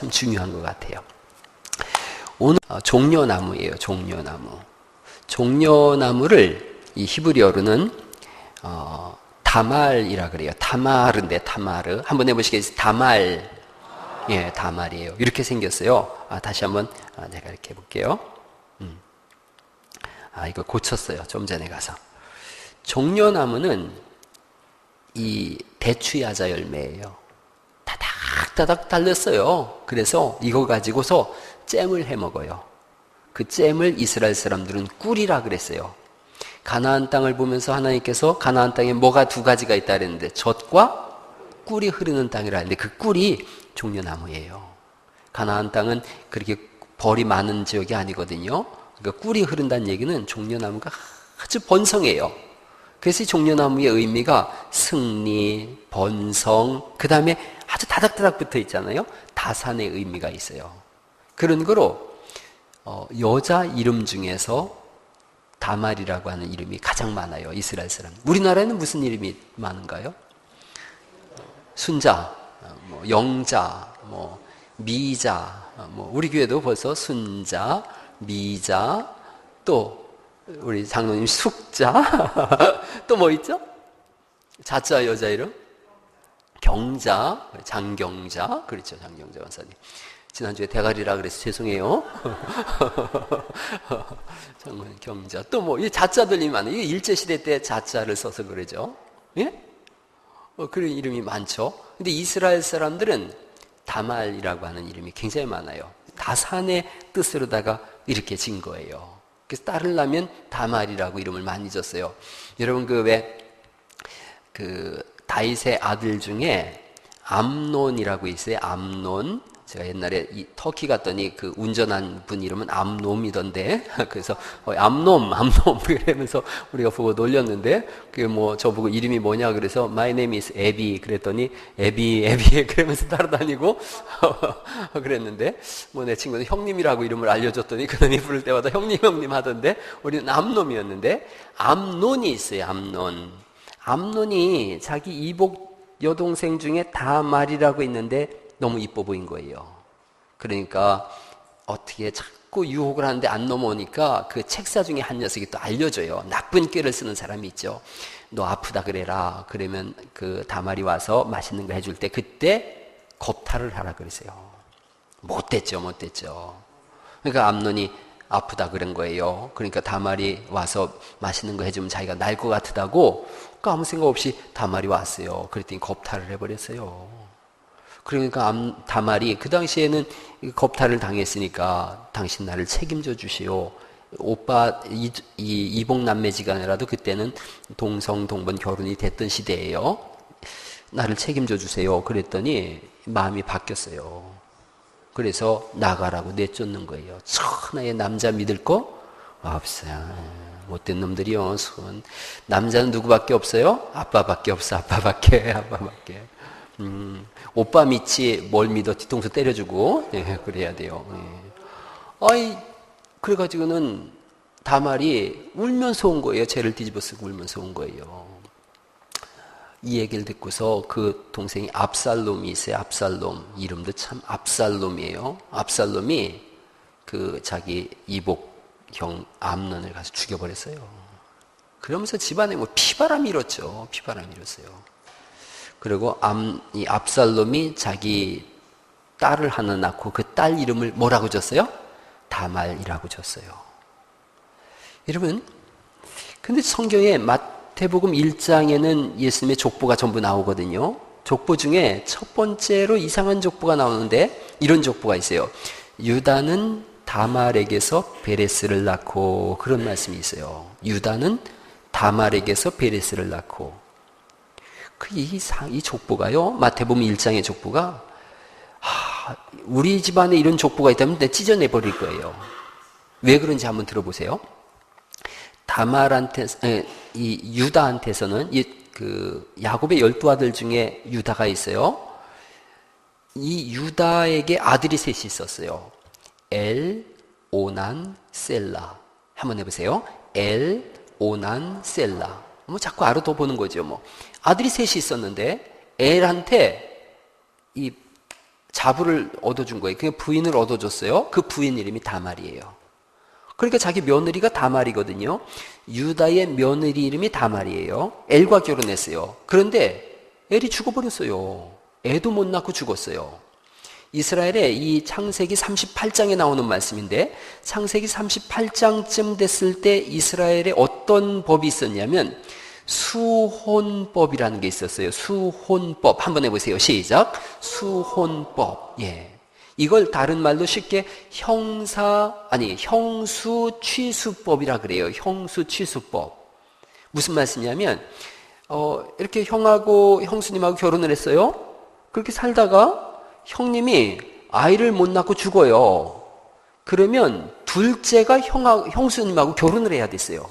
참 중요한 것 같아요. 오늘 종려나무예요. 종려나무. 종려나무를 이 히브리어로는 다말이라 그래요. 다마르인데 다마르. 한번 해보시겠어요? 다말. 예, 다말이에요. 이렇게 생겼어요. 다시 한번 내가 이렇게 해볼게요. 이거 고쳤어요. 좀 전에 가서. 종려나무는 이 대추야자 열매예요. 다닥다닥 달렸어요. 그래서 이거 가지고서 잼을 해 먹어요. 그 잼을 이스라엘 사람들은 꿀이라 그랬어요. 가나안 땅을 보면서 하나님께서 가나안 땅에 뭐가 두 가지가 있다 그랬는데 젖과 꿀이 흐르는 땅이라 했는데 그 꿀이 종려나무예요. 가나안 땅은 그렇게 벌이 많은 지역이 아니거든요. 그러니까 꿀이 흐른다는 얘기는 종려나무가 아주 번성해요. 그래서 이 종려나무의 의미가 승리, 번성, 그 다음에 아주 다닥다닥 붙어 있잖아요. 다산의 의미가 있어요. 그런 거로 여자 이름 중에서 다말이라고 하는 이름이 가장 많아요. 이스라엘 사람. 우리나라에는 무슨 이름이 많은가요? 순자, 영자, 미자, 우리 교회도 벌써 순자, 미자, 또 우리 장로님 숙자, 또 뭐 있죠? 자자 여자 이름? 경자, 장경자, 그렇죠, 장경자 원사님. 지난주에 대가리라 그래서 죄송해요. 경자, 또 이 자자들이 많아요. 일제시대 때 자자를 써서 그러죠. 예? 그런 이름이 많죠. 근데 이스라엘 사람들은 다말이라고 하는 이름이 굉장히 많아요. 다산의 뜻으로다가 이렇게 진 거예요. 그래서 따르려면 다말이라고 이름을 많이 줬어요. 여러분 다윗의 아들 중에 암논이라고 있어요. 암논. 제가 옛날에 터키 갔더니 그 운전한 분 이름은 암놈이던데. 그래서 암놈 그러면서 우리가 보고 놀렸는데 그게 저보고 이름이 뭐냐 그래서 My name is 에비 그랬더니 에비 그러면서 따라다니고 그랬는데 내 친구는 형님이라고 이름을 알려줬더니 그놈이 부를 때마다 형님 하던데 우리는 암놈이었는데 암논이 있어요. 암논이 자기 이복 여동생 중에 다말이라고 있는데 너무 이뻐 보인 거예요. 그러니까 어떻게 자꾸 유혹을 하는데 안 넘어오니까 그 책사 중에 한 녀석이 또 알려줘요. 나쁜 꾀를 쓰는 사람이 있죠. 너 아프다 그래라. 그러면 그 다말이 와서 맛있는 거 해줄 때 그때 겁탈을 하라 그러세요. 못됐죠. 그러니까 암논이 아프다 그런 거예요. 그러니까 다말이 와서 맛있는 거 해주면 자기가 날 것 같다고 그러니까 아무 생각 없이 다말이 왔어요. 그랬더니 겁탈을 해버렸어요. 그러니까 다말이 그 당시에는 겁탈을 당했으니까 당신 나를 책임져 주시오. 오빠 이복남매지간이라도 그때는 동성동본 결혼이 됐던 시대예요. 나를 책임져 주세요. 그랬더니 마음이 바뀌었어요. 그래서 나가라고 내쫓는 거예요. 천하의 남자 믿을 거 없어요. 못된 놈들이요. 남자는 누구밖에 없어요? 아빠밖에 없어. 아빠밖에. 오빠 믿지 뭘 믿어 뒤통수 때려주고 그래야 돼요. 그래가지고는 다말이 울면서 온 거예요. 죄를 뒤집어 쓰고 울면서 온 거예요. 이 얘기를 듣고서 그 동생이 압살롬이 있어요. 압살롬 이름도 참 압살롬이에요. 압살롬이 그 자기 이복형 암논을 가서 죽여버렸어요. 그러면서 집안에 피바람이 일었죠. 피바람이 일었어요. 그리고 이 압살롬이 자기 딸을 하나 낳고 그 딸 이름을 뭐라고 줬어요? 다말이라고 줬어요. 여러분, 근데 성경에 마태복음 1장에는 예수님의 족보가 전부 나오거든요. 족보 중에 첫 번째로 이상한 족보가 나오는데 이런 족보가 있어요. 유다는 다말에게서 베레스를 낳고 그런 말씀이 있어요. 유다는 다말에게서 베레스를 낳고 이 족보가요. 마태복음 1장의 족보가 우리 집안에 이런 족보가 있다면 내 찢어내버릴 거예요. 왜 그런지 한번 들어보세요. 이 유다한테서는 야곱의 12아들 중에 유다가 있어요. 이 유다에게 아들이 셋이 있었어요. 엘, 오난, 셀라. 한번 해보세요. 엘, 오난, 셀라. 자꾸 알아둬보는 거죠. 아들이 셋이 있었는데 엘한테 이 자부를 얻어준 거예요. 그냥 부인을 얻어줬어요. 그 부인 이름이 다말이에요. 그러니까 자기 며느리가 다말이거든요. 유다의 며느리 이름이 다말이에요. 엘과 결혼했어요. 그런데 엘이 죽어버렸어요. 애도 못 낳고 죽었어요. 이스라엘의 이 창세기 38장에 나오는 말씀인데, 창세기 38장쯤 됐을 때 이스라엘에 어떤 법이 있었냐면 수혼법이라는 게 있었어요. 수혼법. 한번 해보세요. 시작. 수혼법. 예. 이걸 다른 말로 쉽게 형수취수법이라 그래요. 형수취수법. 무슨 말씀이냐면, 이렇게 형하고 형수님하고 결혼을 했어요. 그렇게 살다가 형님이 아이를 못 낳고 죽어요. 그러면 둘째가 형수님하고 결혼을 해야 됐어요.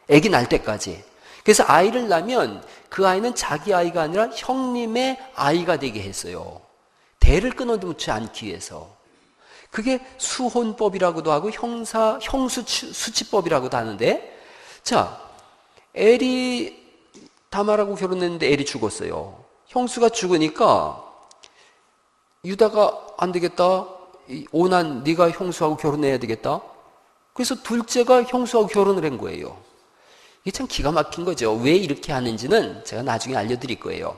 아기 날 때까지. 그래서 아이를 낳으면 그 아이는 자기 아이가 아니라 형님의 아이가 되게 했어요. 대를 끊어놓지 않기 위해서. 그게 수혼법이라고도 하고 형수수치법이라고도 하는데, 자, 엘이 다말하고 결혼했는데 엘이 죽었어요. 형수가 죽으니까 유다가 안 되겠다. 오난 네가 형수하고 결혼해야 되겠다. 그래서 둘째가 형수하고 결혼을 한 거예요. 이게 참 기가 막힌 거죠. 왜 이렇게 하는지는 제가 나중에 알려드릴 거예요.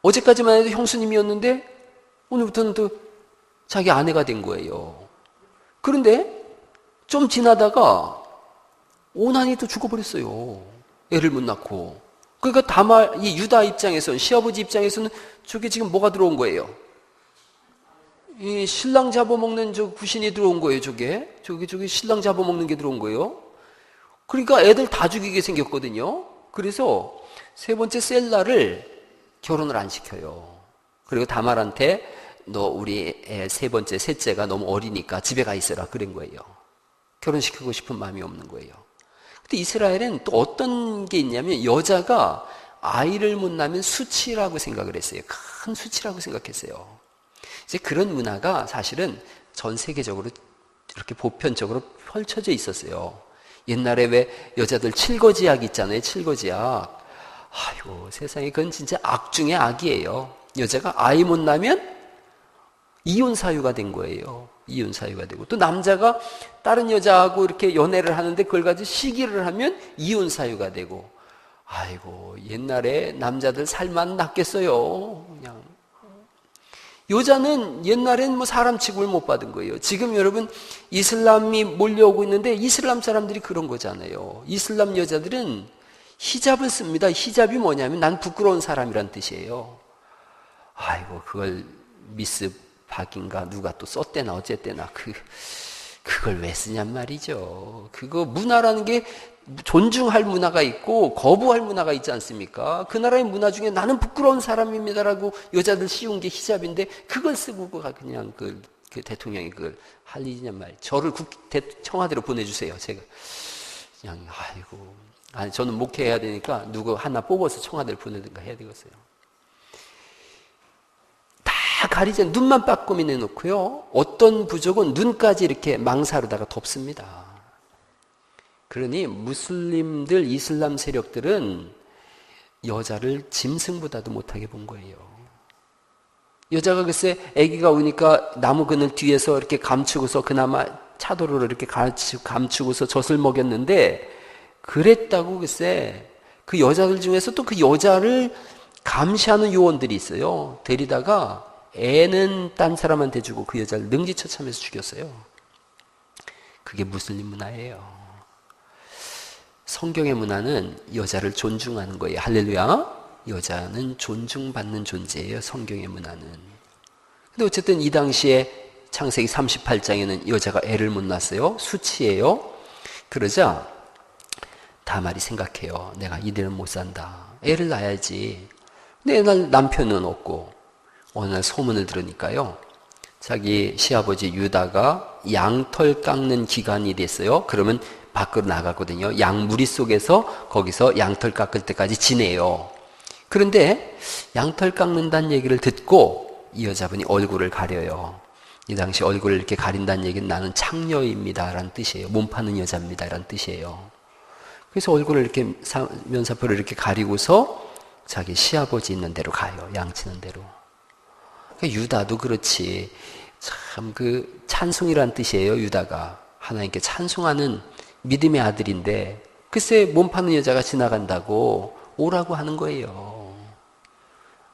어제까지만 해도 형수님이었는데 오늘부터는 또 자기 아내가 된 거예요. 그런데 좀 지나다가 오난이 또 죽어버렸어요. 애를 못 낳고. 그러니까 이 유다 입장에서는, 시아버지 입장에서는 저게 지금 뭐가 들어온 거예요? 이 신랑 잡아먹는 저 구신이 들어온 거예요, 저게 신랑 잡아먹는 게 들어온 거예요. 그러니까 애들 다 죽이게 생겼거든요. 그래서 세 번째 셀라를 결혼을 안 시켜요. 그리고 다말한테 너 우리 애 세 번째 셋째가 너무 어리니까 집에 가 있어라 그런 거예요. 결혼시키고 싶은 마음이 없는 거예요. 근데 이스라엘은 또 어떤 게 있냐면 여자가 아이를 못 낳으면 수치라고 생각을 했어요. 큰 수치라고 생각했어요. 이제 그런 문화가 사실은 전 세계적으로 이렇게 보편적으로 펼쳐져 있었어요. 옛날에 왜 여자들 칠거지약 있잖아요. 칠거지약. 아이고 세상에 그건 진짜 악 중에 악이에요. 여자가 아이 못 낳으면 이혼 사유가 된 거예요. 이혼 사유가 되고 또 남자가 다른 여자하고 이렇게 연애를 하는데 그걸 가지고 시기를 하면 이혼 사유가 되고. 아이고 옛날에 남자들 살만 났겠어요. 그냥 여자는 옛날엔 뭐 사람 취급을 못 받은 거예요. 지금 여러분 이슬람이 몰려오고 있는데 이슬람 사람들이 그런 거잖아요. 이슬람 여자들은 히잡을 씁니다. 히잡이 뭐냐면 난 부끄러운 사람이란 뜻이에요. 아이고 그걸 미스 박인가 누가 또 썼대나 어쨌대나 그걸 왜 쓰냔 말이죠. 그거 문화라는 게 존중할 문화가 있고 거부할 문화가 있지 않습니까? 그 나라의 문화 중에 나는 부끄러운 사람입니다라고 여자들 씌운 게 히잡인데 그걸 쓰고 그냥 그 대통령이 그걸 할 일이냔 말이에요. 저를 청와대로 보내주세요. 제가 그냥 아이고 아니 저는 목회해야 되니까 누구 하나 뽑아서 청와대를 보내든가 해야 되겠어요. 다 가리지 눈만 빠꼼히 내놓고요. 어떤 부족은 눈까지 이렇게 망사로다가 덮습니다. 그러니 무슬림들 이슬람 세력들은 여자를 짐승보다도 못하게 본 거예요. 여자가 글쎄 아기가 오니까 나무 그늘 뒤에서 이렇게 감추고서 그나마 차도를 이렇게 감추고서 젖을 먹였는데 그랬다고 글쎄 그 여자들 중에서 또 그 여자를 감시하는 요원들이 있어요. 데리다가 애는 딴 사람한테 주고 그 여자를 능지처참해서 죽였어요. 그게 무슬림 문화예요. 성경의 문화는 여자를 존중하는 거예요. 할렐루야. 여자는 존중받는 존재예요. 성경의 문화는. 근데 어쨌든 이 당시에 창세기 38장에는 여자가 애를 못 낳았어요. 수치예요. 그러자 다말이 생각해요. 내가 이대로 못 산다. 애를 낳아야지. 근데 애날 남편은 없고 어느 날 소문을 들으니까요. 자기 시아버지 유다가 양털 깎는 기간이 됐어요. 그러면 밖으로 나가거든요. 양무리 속에서 거기서 양털 깎을 때까지 지내요. 그런데 양털 깎는다는 얘기를 듣고 이 여자분이 얼굴을 가려요. 이 당시 얼굴을 이렇게 가린다는 얘기는 나는 창녀입니다 라는 뜻이에요. 몸 파는 여자입니다 라는 뜻이에요. 그래서 얼굴을 이렇게 면사포를 이렇게 가리고서 자기 시아버지 있는 데로 가요. 양치는 데로. 그러니까 유다도 그렇지. 참 그 찬송이란 뜻이에요. 유다가 하나님께 찬송하는 믿음의 아들인데 글쎄 몸 파는 여자가 지나간다고 오라고 하는 거예요.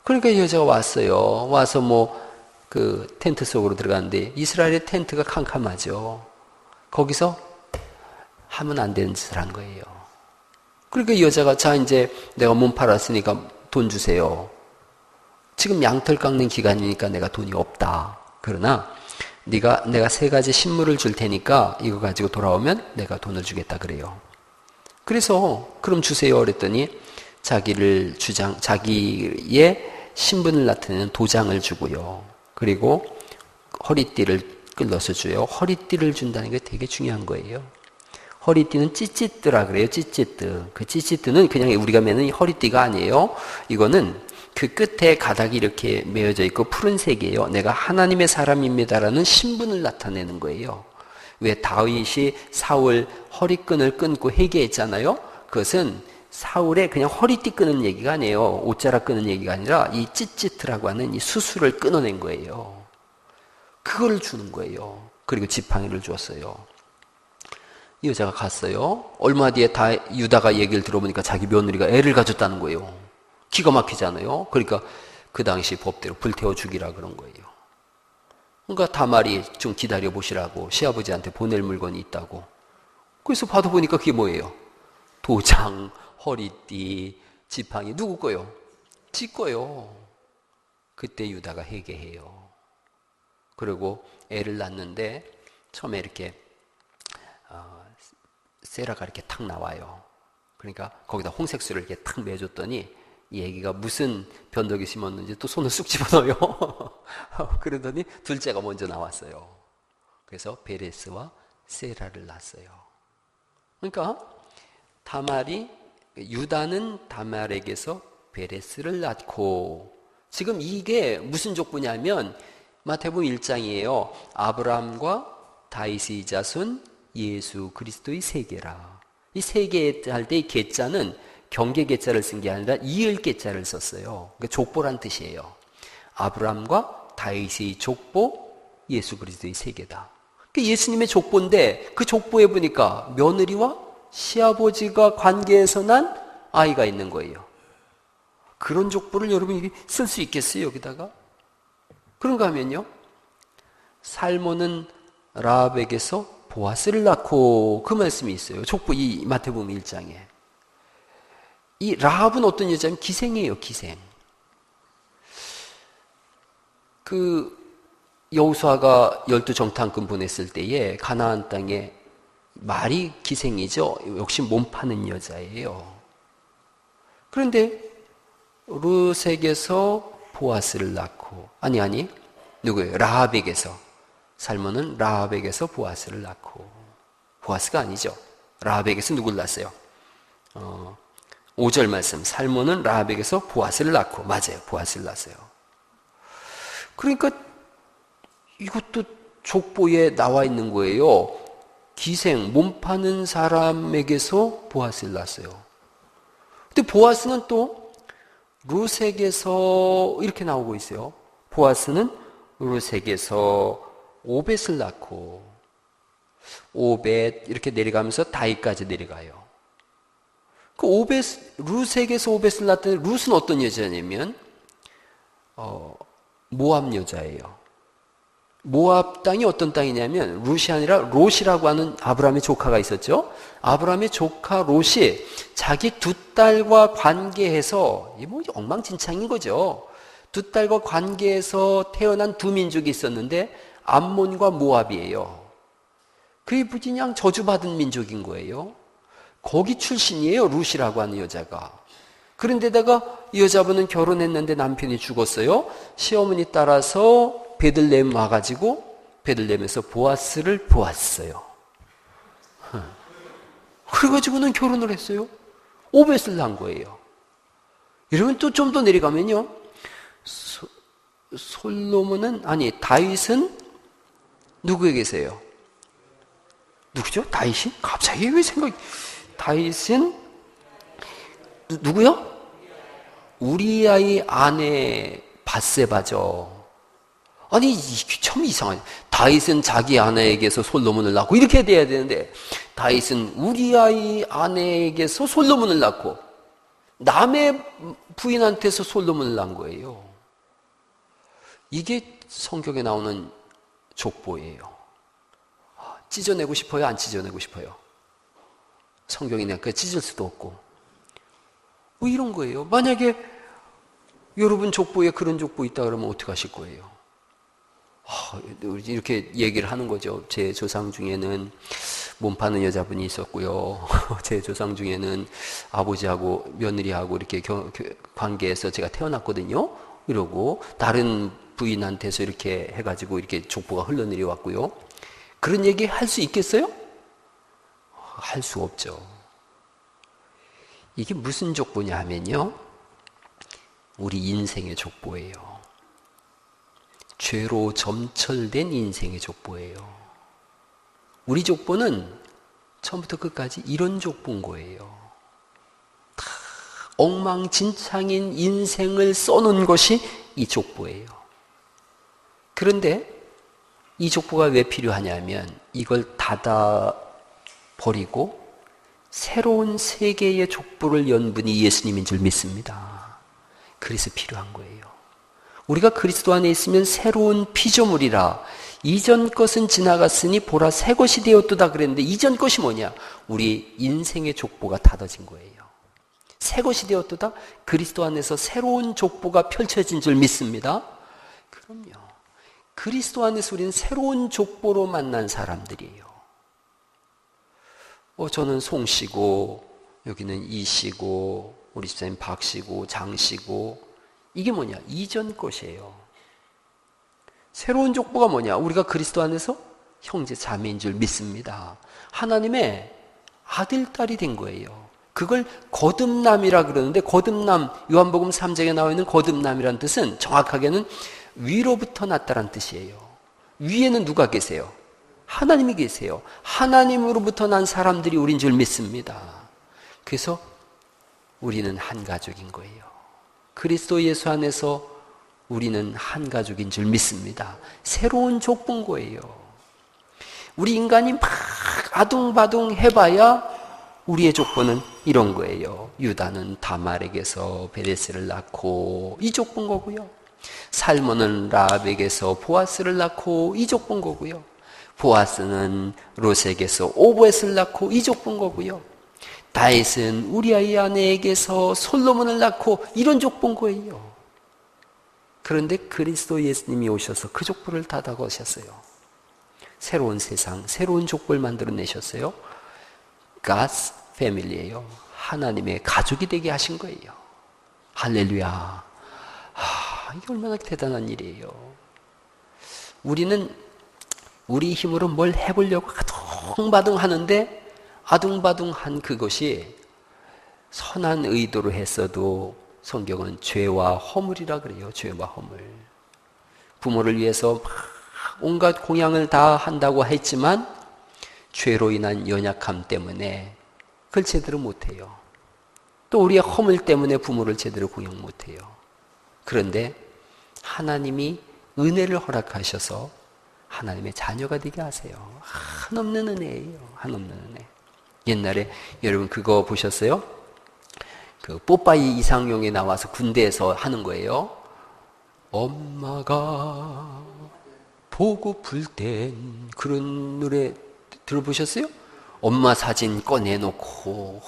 그러니까 여자가 왔어요. 와서 뭐 그 텐트 속으로 들어갔는데 이스라엘의 텐트가 캄캄하죠. 거기서 하면 안 되는 짓을 한 거예요. 그러니까 이 여자가 자 이제 내가 몸 팔았으니까 돈 주세요. 지금 양털 깎는 기간이니까 내가 돈이 없다. 그러나 내가 3가지 신물을 줄 테니까 이거 가지고 돌아오면 내가 돈을 주겠다 그래요. 그래서 그럼 주세요 그랬더니 자기의 신분을 나타내는 도장을 주고요. 그리고 허리띠를 끌어서 줘요. 허리띠를 준다는 게 되게 중요한 거예요. 허리띠는 찌찌뜨라 그래요. 찌찌뜨. 그 찌찌뜨는 그냥 우리가 매는 허리띠가 아니에요. 이거는 그 끝에 가닥이 이렇게 메어져 있고 푸른색이에요. 내가 하나님의 사람입니다라는 신분을 나타내는 거예요. 왜 다윗이 사울 허리끈을 끊고 회개했잖아요. 그것은 사울의 그냥 허리띠 끄는 얘기가 아니에요. 옷자락 끄는 얘기가 아니라 이 찌찌트라고 하는 이 수술을 끊어낸 거예요. 그걸 주는 거예요. 그리고 지팡이를 주었어요. 이 여자가 갔어요. 얼마 뒤에 유다가 얘기를 들어보니까 자기 며느리가 애를 가졌다는 거예요. 기가 막히잖아요. 그러니까 그 당시 법대로 불태워 죽이라 그런 거예요. 그러니까 다말이 좀 기다려 보시라고 시아버지한테 보낼 물건이 있다고. 그래서 받아보니까 그게 뭐예요? 도장, 허리띠, 지팡이. 누구 거요? 지 거요. 그때 유다가 회개해요. 그리고 애를 낳는데 처음에 이렇게 세라가 이렇게 탁 나와요. 그러니까 거기다 홍색수를 이렇게 탁 매줬더니 이 애기가 무슨 변덕이 심었는지 또 손을 쑥 집어넣어요. 그러더니 둘째가 먼저 나왔어요. 그래서 베레스와 세라를 낳았어요. 그러니까 유다는 다말에게서 베레스를 낳고, 지금 이게 무슨 족보냐면 마태복음 1장이에요. 아브라함과 다윗의 자손 예수 그리스도의 세계라. 이 세계 할 때 이 계자는 경계 계자를 쓴 게 아니라 이을 계자를 썼어요. 그러니까 족보란 뜻이에요. 아브라함과 다윗의 족보, 예수 그리스도의 세계다. 그러니까 예수님의 족보인데 그 족보에 보니까 며느리와 시아버지가 관계에서 난 아이가 있는 거예요. 그런 족보를 여러분이 쓸 수 있겠어요, 여기다가? 그런가 하면요. 살몬은 라합에게서 보아스를 낳고, 그 말씀이 있어요. 족보 이 마태복음 1장에. 이 라합은 어떤 여자냐면 기생이에요, 기생. 그 여호수아가 12정탐꾼 보냈을 때에 가나안 땅에 말이 기생이죠. 역시 몸 파는 여자예요. 그런데 룻에게서 보아스를 낳고, 누구예요? 라합에게서. 살몬은 라합에게서 보아스를 낳고, 보아스가 아니죠. 라합에게서 누굴 낳았어요? 5절 말씀. 살몬은 라합에게서 보아스를 낳고, 맞아요. 보아스를 낳았어요. 그러니까 이것도 족보에 나와 있는 거예요. 기생, 몸 파는 사람에게서 보아스를 낳았어요. 근데 보아스는 또 룻에게서 이렇게 나오고 있어요. 보아스는 룻에게서 오벳을 낳고, 오벳 이렇게 내려가면서 다윗까지 내려가요. 그 룻에게서 오벳을 낳았더니 룻은 어떤 여자냐면 모압 여자예요. 모압 땅이 어떤 땅이냐면 룻이 아니라 롯이라고 하는 아브라함의 조카가 있었죠. 아브라함의 조카 롯이 자기 두 딸과 관계해서, 이 뭐 엉망진창인 거죠. 두 딸과 관계해서 태어난 두 민족이 있었는데 암몬과 모압이에요. 그게 그냥 저주받은 민족인 거예요. 거기 출신이에요, 룻이라고 하는 여자가. 그런데다가 이 여자분은 결혼했는데 남편이 죽었어요. 시어머니 따라서 베들레헴 와가지고 베들레헴에서 보아스를 보았어요. 그래가지고는 결혼을 했어요. 오벳을 낳은 거예요. 여러분 또 좀 더 내려가면요. 다윗은 누구에게서요? 누구죠? 다윗이? 갑자기 왜 다윗은 누구요? 우리아의 아내 밧세바죠. 아니, 이게 참 이상하네. 다윗은 자기 아내에게서 솔로몬을 낳고 이렇게 돼야 되는데, 다윗은 우리아의 아내에게서 솔로몬을 낳고 남의 부인한테서 솔로몬을 낳은 거예요. 이게 성경에 나오는 족보예요. 찢어내고 싶어요? 안 찢어내고 싶어요? 성경이 내가 찢을 수도 없고. 뭐 이런 거예요. 만약에 여러분 족보에 그런 족보 있다 그러면 어떻게 하실 거예요? 이렇게 얘기를 하는 거죠. 제 조상 중에는 몸 파는 여자분이 있었고요. 제 조상 중에는 아버지하고 며느리하고 이렇게 관계에서 제가 태어났거든요. 이러고 다른 부인한테서 이렇게 해가지고 이렇게 족보가 흘러내려왔고요. 그런 얘기 할 수 있겠어요? 할 수 없죠. 이게 무슨 족보냐 하면요, 우리 인생의 족보예요. 죄로 점철된 인생의 족보예요. 우리 족보는 처음부터 끝까지 이런 족보인 거예요. 다 엉망진창인 인생을 써놓은 것이 이 족보예요. 그런데 이 족보가 왜 필요하냐면 이걸 닫아 버리고 새로운 세계의 족보를 연 분이 예수님인 줄 믿습니다. 그래서 필요한 거예요. 우리가 그리스도 안에 있으면 새로운 피조물이라 이전 것은 지나갔으니 보라 새 것이 되었도다 그랬는데 이전 것이 뭐냐? 우리 인생의 족보가 닫아진 거예요. 새 것이 되었도다. 그리스도 안에서 새로운 족보가 펼쳐진 줄 믿습니다. 그럼요. 그리스도 안에서 우리는 새로운 족보로 만난 사람들이에요. 저는 송씨고 여기는 이씨고 우리 집사님 박씨고 장씨고 이게 뭐냐? 이전 것이에요. 새로운 족보가 뭐냐? 우리가 그리스도 안에서 형제 자매인 줄 믿습니다. 하나님의 아들, 딸이 된 거예요. 그걸 거듭남이라 그러는데 거듭남, 요한복음 3장에 나와 있는 거듭남이라는 뜻은 정확하게는 위로부터 났다라는 뜻이에요. 위에는 누가 계세요? 하나님이 계세요. 하나님으로부터 난 사람들이 우린 줄 믿습니다. 그래서 우리는 한 가족인 거예요. 그리스도 예수 안에서 우리는 한 가족인 줄 믿습니다. 새로운 족보인 거예요. 우리 인간이 막 아둥바둥 해봐야 우리의 족보는 이런 거예요. 유다는 다말에게서 베레스를 낳고 이 족보인 거고요. 살몬은 라합에게서 보아스를 낳고 이 족보인 거고요. 보아스는 롯에게서 오보에스를 낳고 이 족보인 거고요. 다윗은 우리아의 아내에게서 솔로몬을 낳고 이런 족보인 거예요. 그런데 그리스도 예수님이 오셔서 그 족보를 닫아가셨어요. 새로운 세상, 새로운 족보를 만들어내셨어요. God's family예요. 하나님의 가족이 되게 하신 거예요. 할렐루야. 이게 얼마나 대단한 일이에요. 우리는 우리 힘으로 뭘 해보려고 아둥바둥 하는데 아둥바둥한 그것이 선한 의도로 했어도 성경은 죄와 허물이라 그래요. 죄와 허물. 부모를 위해서 온갖 공양을 다 한다고 했지만 죄로 인한 연약함 때문에 그걸 제대로 못해요. 또 우리의 허물 때문에 부모를 제대로 공양 못해요. 그런데 하나님이 은혜를 허락하셔서 하나님의 자녀가 되게 하세요. 한없는 은혜예요. 한없는 은혜. 옛날에 여러분 그거 보셨어요? 그 뽀빠이 이상용에 나와서 군대에서 하는 거예요. 엄마가 보고플 땐 그런 노래 들어보셨어요? 엄마 사진 꺼내놓고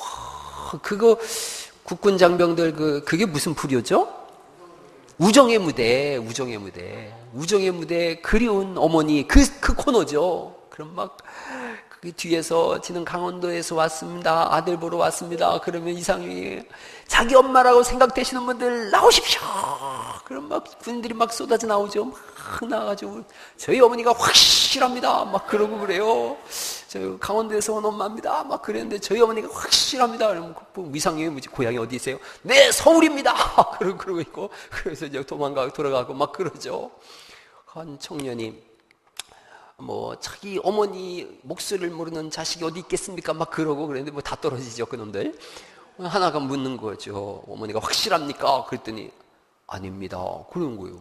그거 국군 장병들 그게 무슨 불효죠? 우정의 무대, 우정의 무대, 우정의 무대, 그리운 어머니 그 코너죠. 그럼 막 그 뒤에서 지는 강원도에서 왔습니다. 아들 보러 왔습니다. 그러면 이상이 자기 엄마라고 생각되시는 분들 나오십시오. 그럼 막 군인들이 막 쏟아져 나오죠. 막 나와가지고 저희 어머니가 확실합니다. 막 그러고 그래요. 저 강원도에서 온 엄마입니다. 막 그랬는데 저희 어머니가 확실합니다. 그러면 위상이 뭐지? 고향이 어디세요? 네, 서울입니다. 그러고 있고 그래서 이제 돌아가고 막 그러죠. 한 청년이 자기 어머니 목소리를 모르는 자식이 어디 있겠습니까? 막 그러고 그랬는데 다 떨어지죠, 그놈들. 하나가 묻는 거죠. 어머니가 확실합니까? 그랬더니 아닙니다. 그런 거예요.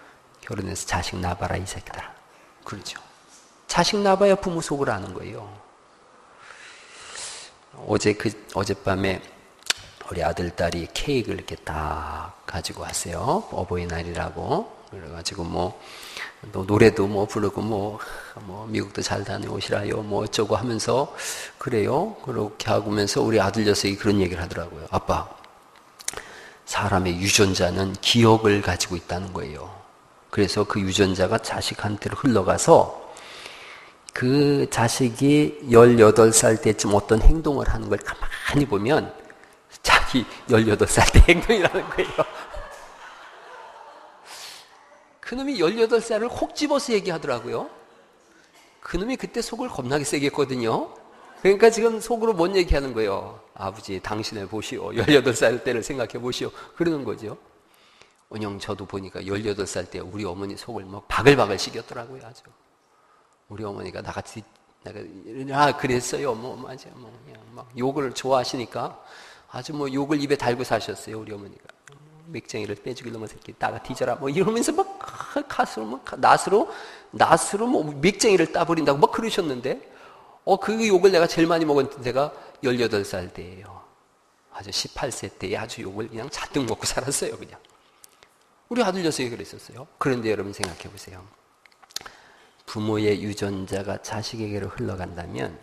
결혼해서 자식 낳아봐라 이 새끼들아. 그렇죠. 자식 낳아봐야 부모 속을 아는 거예요. 어젯밤에 우리 아들, 딸이 케이크를 이렇게 딱 가지고 왔어요. 어버이날이라고. 그래가지고 또 노래도 부르고 미국도 잘 다녀오시라요. 어쩌고 하면서 그래요. 그렇게 하면서 우리 아들 녀석이 그런 얘기를 하더라고요. 아빠, 사람의 유전자는 기억을 가지고 있다는 거예요. 그래서 그 유전자가 자식한테로 흘러가서 그 자식이 18살 때쯤 어떤 행동을 하는 걸 가만히 보면 자기 18살 때 행동이라는 거예요. 그놈이 18살을 혹 집어서 얘기하더라고요. 그놈이 그때 속을 겁나게 세게 했거든요. 그러니까 지금 속으로 뭔 얘기하는 거예요? 아버지, 당신을 보시오. 18살 때를 생각해 보시오. 그러는 거죠. 은영, 저도 보니까 18살 때 우리 어머니 속을 바글바글 시켰더라고요, 아주. 우리 어머니가 나같이, 그랬어요. 맞아. 그냥 욕을 좋아하시니까 아주 욕을 입에 달고 사셨어요, 우리 어머니가. 맥쟁이를 빼주길 놈의 새끼, 따가 뒤져라. 이러면서 낫으로 맥쟁이를 따버린다고 그러셨는데, 그 욕을 내가 제일 많이 먹은 때가 18살 때예요. 아주 18세 때에 아주 욕을 그냥 잔뜩 먹고 살았어요, 그냥. 우리 아들 녀석이 그랬었어요. 그런데 여러분 생각해 보세요. 부모의 유전자가 자식에게로 흘러간다면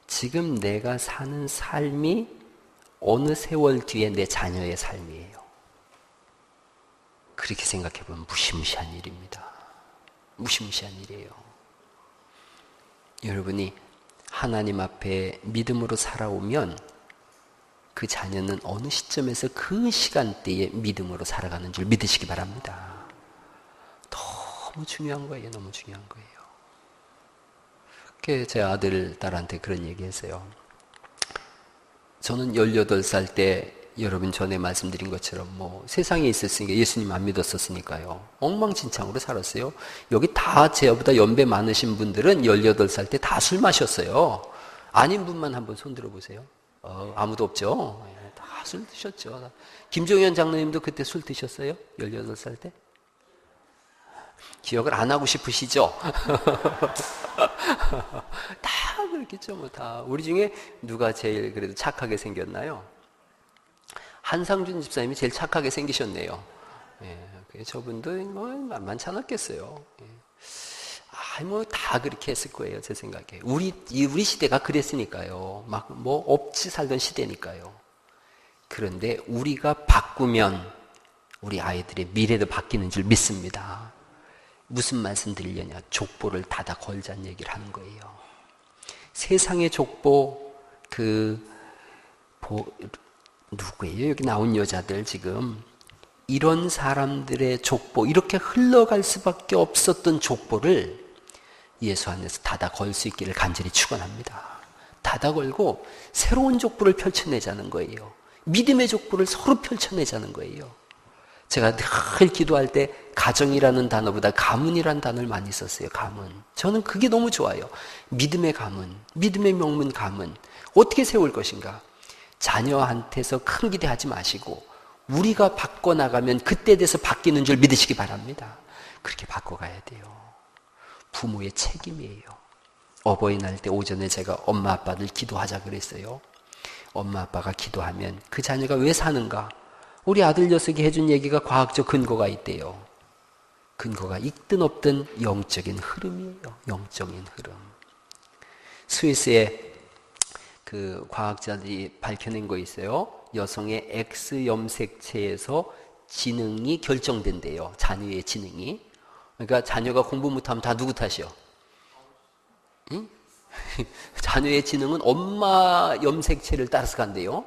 지금 내가 사는 삶이 어느 세월 뒤에 내 자녀의 삶이에요. 그렇게 생각해 보면 무시무시한 일입니다. 무시무시한 일이에요. 여러분이 하나님 앞에 믿음으로 살아오면 그 자녀는 어느 시점에서 그 시간대에 믿음으로 살아가는 줄 믿으시기 바랍니다. 너무 중요한 거예요. 너무 중요한 거예요. 제 아들, 딸한테 그런 얘기 했어요. 저는 18살 때 여러분 전에 말씀드린 것처럼 세상에 있었으니까 예수님 안 믿었었으니까요. 엉망진창으로 살았어요. 여기 다 저보다 연배 많으신 분들은 18살 때 다 술 마셨어요. 아닌 분만 한번 손 들어보세요. 아무도 없죠. 다 술 드셨죠. 김종현 장로님도 그때 술 드셨어요? 18살 때? 기억을 안 하고 싶으시죠? 다 그렇겠죠. 다. 우리 중에 누가 제일 그래도 착하게 생겼나요? 한상준 집사님이 제일 착하게 생기셨네요. 예, 저분도 만만치 않았겠어요. 예. 다 그렇게 했을 거예요, 제 생각에. 우리 시대가 그랬으니까요. 없이 살던 시대니까요. 그런데 우리가 바꾸면 우리 아이들의 미래도 바뀌는 줄 믿습니다. 무슨 말씀 드리려냐? 족보를 닫아 걸자는 얘기를 하는 거예요. 세상의 족보, 누구예요? 여기 나온 여자들 지금. 이런 사람들의 족보, 이렇게 흘러갈 수밖에 없었던 족보를 예수 안에서 닫아 걸 수 있기를 간절히 축원합니다. 닫아 걸고 새로운 족보를 펼쳐내자는 거예요. 믿음의 족보를 서로 펼쳐내자는 거예요. 제가 늘 기도할 때 가정이라는 단어보다 가문이라는 단어를 많이 썼어요. 가문. 저는 그게 너무 좋아요. 믿음의 가문, 믿음의 명문 가문. 어떻게 세울 것인가? 자녀한테서 큰 기대하지 마시고 우리가 바꿔나가면 그때 돼서 바뀌는 줄 믿으시기 바랍니다. 그렇게 바꿔가야 돼요. 부모의 책임이에요. 어버이날 때 오전에 제가 엄마 아빠들 기도하자 그랬어요. 엄마 아빠가 기도하면 그 자녀가 왜 사는가? 우리 아들 녀석이 해준 얘기가 과학적 근거가 있대요. 근거가 있든 없든 영적인 흐름이에요. 영적인 흐름. 스위스의 그 과학자들이 밝혀낸 거 있어요. 여성의 X 염색체에서 지능이 결정된대요. 자녀의 지능이. 그러니까 자녀가 공부 못하면 다 누구 탓이요? 응? 자녀의 지능은 엄마 염색체를 따라서 간대요.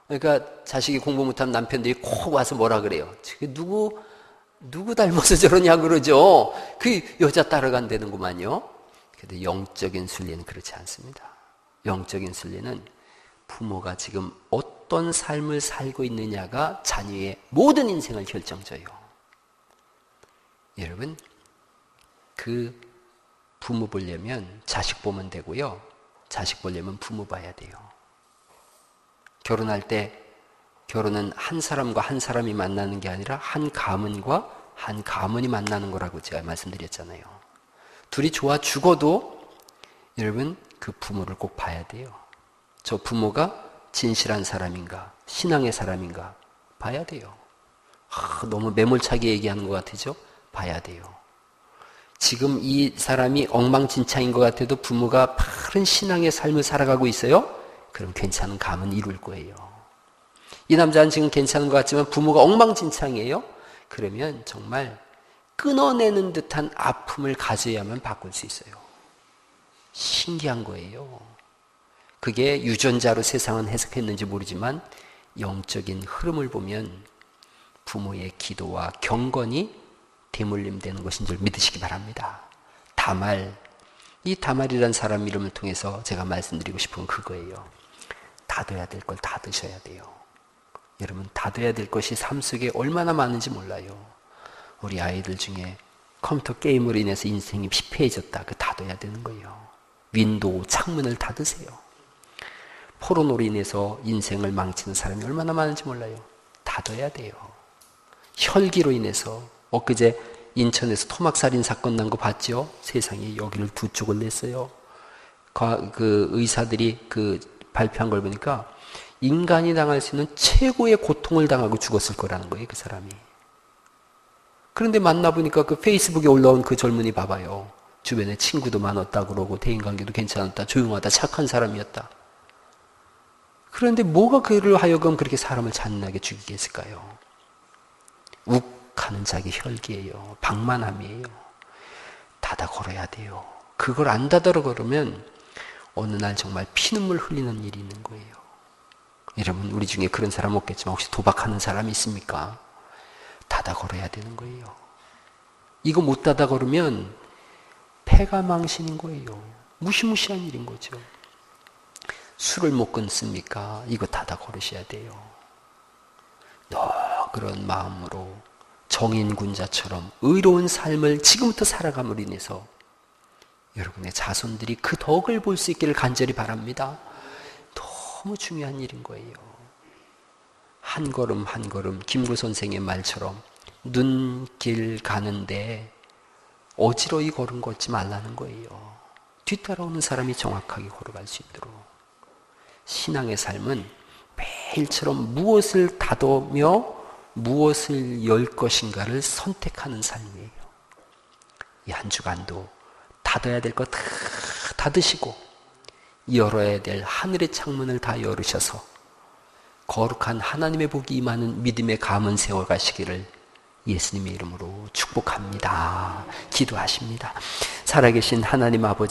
그러니까 자식이 공부 못하면 남편들이 콕 와서 뭐라 그래요? 누구 닮아서 저러냐 그러죠. 그 여자 따라간다는구만요. 근데 영적인 순리는 그렇지 않습니다. 영적인 순리는 부모가 지금 어떤 삶을 살고 있느냐가 자녀의 모든 인생을 결정져요. 여러분, 그 부모 보려면 자식 보면 되고요. 자식 보려면 부모 봐야 돼요. 결혼할 때 결혼은 한 사람과 한 사람이 만나는 게 아니라 한 가문과 한 가문이 만나는 거라고 제가 말씀드렸잖아요. 둘이 좋아 죽어도 여러분 그 부모를 꼭 봐야 돼요. 저 부모가 진실한 사람인가, 신앙의 사람인가 봐야 돼요. 너무 매몰차게 얘기하는 것 같으죠? 봐야 돼요. 지금 이 사람이 엉망진창인 것 같아도 부모가 바른 신앙의 삶을 살아가고 있어요? 그럼 괜찮은 감은 이룰 거예요. 이 남자는 지금 괜찮은 것 같지만 부모가 엉망진창이에요? 그러면 정말 끊어내는 듯한 아픔을 가져야만 바꿀 수 있어요. 신기한 거예요. 그게 유전자로 세상은 해석했는지 모르지만 영적인 흐름을 보면 부모의 기도와 경건이 대물림되는 것인 줄 믿으시기 바랍니다. 다말, 이 다말이라는 사람 이름을 통해서 제가 말씀드리고 싶은 그거예요. 다둬야 될 걸 다드셔야 돼요. 여러분, 다둬야 될 것이 삶 속에 얼마나 많은지 몰라요. 우리 아이들 중에 컴퓨터 게임으로 인해서 인생이 피폐해졌다. 그 다둬야 되는 거예요. 윈도우, 창문을 닫으세요. 포르노로 인해서 인생을 망치는 사람이 얼마나 많은지 몰라요. 닫아야 돼요. 혈기로 인해서 엊그제 인천에서 토막살인 사건 난 거 봤죠? 세상에 여기를 두 쪽을 냈어요. 그 의사들이 그 발표한 걸 보니까 인간이 당할 수 있는 최고의 고통을 당하고 죽었을 거라는 거예요, 그 사람이. 그런데 만나보니까 그 페이스북에 올라온 그 젊은이 봐봐요. 주변에 친구도 많았다 그러고 대인관계도 괜찮았다, 조용하다, 착한 사람이었다. 그런데 뭐가 그를 하여금 그렇게 사람을 잔인하게 죽이게 했을까요? 욱하는 자기 혈기예요. 방만함이에요. 닫아 걸어야 돼요. 그걸 안 닫아 걸으면 어느 날 정말 피눈물 흘리는 일이 있는 거예요. 여러분, 우리 중에 그런 사람 없겠지만 혹시 도박하는 사람이 있습니까? 닫아 걸어야 되는 거예요. 이거 못 닫아 걸으면 패가 망신인 거예요. 무시무시한 일인 거죠. 술을 못 끊습니까? 이거 닫아 걸으셔야 돼요. 그런 마음으로 정인군자처럼 의로운 삶을 지금부터 살아감으로 인해서 여러분의 자손들이 그 덕을 볼 수 있기를 간절히 바랍니다. 너무 중요한 일인 거예요. 한 걸음 한 걸음 김구 선생의 말처럼 눈길 가는데 어지러이 걸음 걷지 말라는 거예요. 뒤따라오는 사람이 정확하게 걸어갈 수 있도록. 신앙의 삶은 매일처럼 무엇을 닫으며 무엇을 열 것인가를 선택하는 삶이에요. 이 한 주간도 닫아야 될 것 다 닫으시고 열어야 될 하늘의 창문을 다 열으셔서 거룩한 하나님의 복이 임하는 믿음의 가문 세워가시기를 예수님의 이름으로 축복합니다. 기도하십니다. 살아계신 하나님 아버지,